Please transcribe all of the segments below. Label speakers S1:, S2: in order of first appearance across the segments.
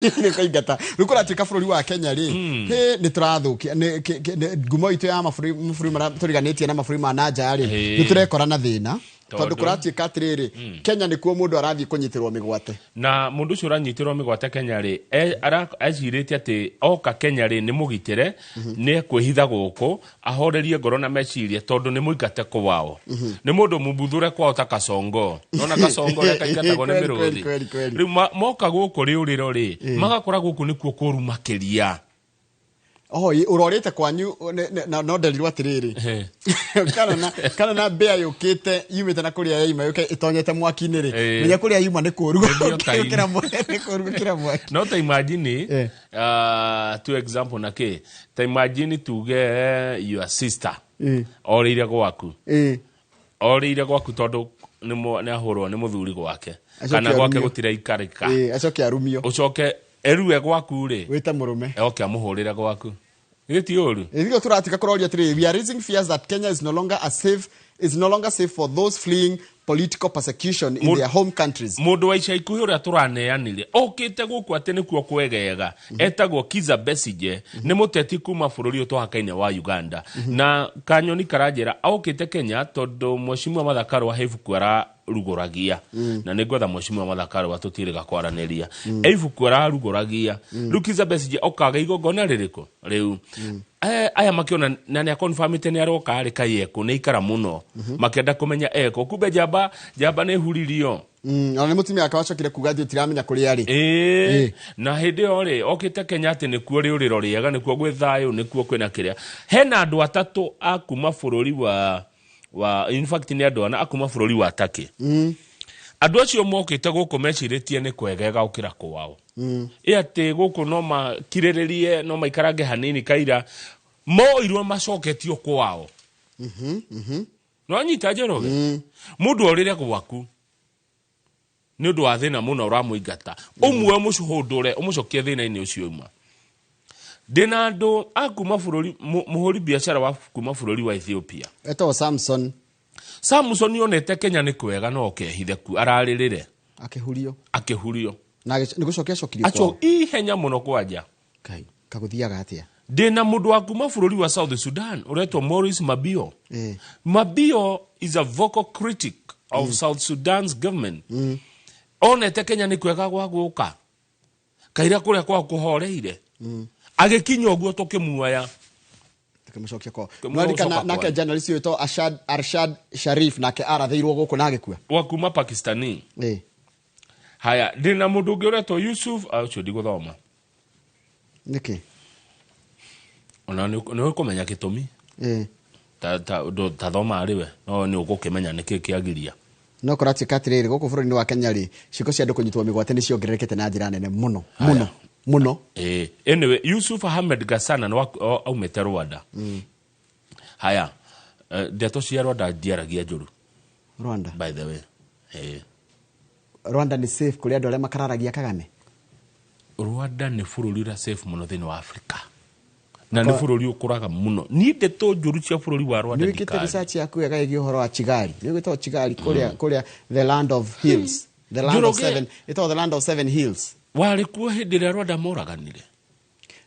S1: Ni kaigata rukura tika bururi wa Kenya ri ni turathukia ngumo itu ya maburi mara turiganitie na maburi ma nanja ri ni turekora na thina tondu kuratika atiriri Kenya ni kuo mundu arathi kunyitirwo migwate
S2: na mundu ucio uranyitirwo migwate Kenya ri ajirite ati oka Kenya ri ni mugitire ni kwihitha guku ahorerie ngoro na meciria tondu ni muigate kwao ni mundu mubuthure kwao ta Kasongo nona Kasongo ya kaigatago ni miruthi ri moka guku ri uriro ri magakora guku ni kuo kuru makiria
S1: urorite kwanyu no nderirwo atiriri kana na bea yukite yumite na kuria yaima yuke itonyete mwaki-ini ri menya kuria yuma ni kuru kira mwaki
S2: no ta imagine to example na ke ta imagine tuge your sister orire gwaku orire gwaku tondu ni ahurwo ni muthuri gwake kana gwake gutira ikarika
S1: acoke arumio
S2: ucoke eruwe gwaku ri
S1: wita murume
S2: oke amuhurira gwaku iti oru
S1: ithio turatika kuroria tiri we are raising fears that Kenya is no longer safe for those fleeing political persecution in their home countries.
S2: Mundu wa ica ikuhi uria turaneanire okite guku ati ni kuo kwegega etagwo Kizza Besigye ni muteti kuma bururi utohakaine wa Uganda na kanyoni karanjira okite Kenya tondu Mheshimiwa Martha Karua hebuku ara ruguragia na nigwetha Mheshimiwa Martha Karua tutiriga kwaraniria hebuku ara ruguragia Kizza Besigye okaga igongona ririko riu aya makiona na ni confirmite ni aroka ari kayeko ni ikara muno makenda kumenya eko kumbe jamba ne huririo
S1: ona mutimi akawacokire kuga thio tiramenya kuri ari
S2: na hinde ore okite Kenya ati ni kuo ri uriro riega ni kuo gwe thayo ni kuo kwena kiria hena andu atatu akuma bururi wa in fact ni andu ana akuma bururi wa Turkey andu acio mokite guku meciritie ni kwegega ukira kwao ati guku no makiriririe no maikarange hanini kaira moirwo macoketio kwao no nyita jeroge mundu orire gwaku ni undu wa thina muno uramuingata umwe mucuhundure umucokie thina-ini ucio uma dina andu akuma bururi muhuri biashara wa kuma bururi wa Ethiopia
S1: eto Samson
S2: yonete Kenya ni kwega no kehithe ku araririre akihurio
S1: na ni gucokia cokirio
S2: acho ihenya muno kwanja
S1: kai kaguthiaga atia
S2: dina mundu wa kuma bururi wa South Sudan uretwo Maurice Mabio Mabio is a vocal critic of South Sudan's government onete Kenya ni kwega gwa guka kaira kuria kwa kuhoreire agikinya oguo tukimuoya
S1: tukimucokia kwa no nake journalist yeto Arshad Sharif nake arathiirwo guku na agikua
S2: wa kuma Pakistani haya dina mundu uretwo Yusuf acho diguthoma
S1: niki
S2: ona ni kumenya gitumi ta thoma ariwe no ni ugukimenya niki kiagiria
S1: no kuratika atiriri guku bururi-ini wa Kenya ri ciko cia andu kunyitwo migwate ni ciongererekete na njira nene muno
S2: anyway Yusuf Ahmed Gassana no aumete Rwanda haya ndeto cia Rwanda diaragia njuru
S1: Rwanda
S2: by the way
S1: Rwanda ni safe kuri andu aria makararagia Kagame
S2: Rwanda ni bururi ra safe muno thini wa Africa na ni bururi ukuraga muno ni ndeto njuru cia bururi wa Rwanda
S1: ni wikite research yaku ega igi uhoro wa Kigali ni wikite Kigali kuria the land of hills the land of seven the land of seven hills
S2: wari kuo hindi ria Rwanda moraganire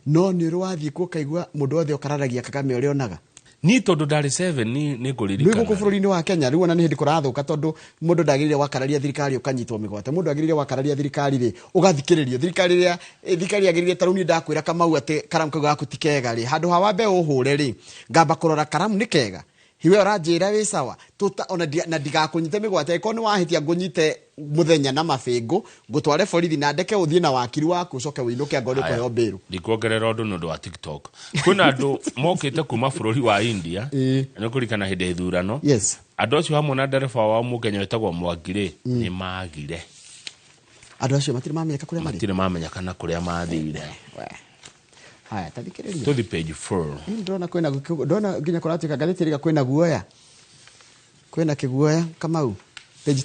S1: no ni rwathi kuo kaigua mundu othe ukararagia Kagame urionaga
S2: ni tondu Dar 7 ni nguririkana
S1: ni guku bururi-ini wa Kenya riu ona ni hindi kurathuka tondu mundu ndagirire wakararia thirikari ukanyitwo migwate mundu agirire wakararia thirikari ri ugathikiririo thirikari agirire taruni ndakwira Kamau ati karamu kau gaku tikega ri handu ha wambe uhure ri ngamba kurora karamu ni kega hiwe uranjira wi sawa tuta ona na ndigakunyite migwate ko ni wahitia ngunyite muthenya na mabingu ngutware borithi na ndeke uthie na wakiri waku ucoke winuke ngori ko yombiru
S2: ndikuongerera undu nundu wa TikTok kuna andu mokite kuma bururi wa India ni kurikana hindi ithurano andu acio hamwe na ndereba wa Mukenya wetagwo Mwangire ni magire
S1: andu acio matire mamenyeka kuria mari
S2: matire mamenyekana kuria mathire
S1: haya tathikiriria
S2: to the page 4
S1: ndona nginya kuratika gatheti riga kwina guoya kwina kiguoya Kamau page 2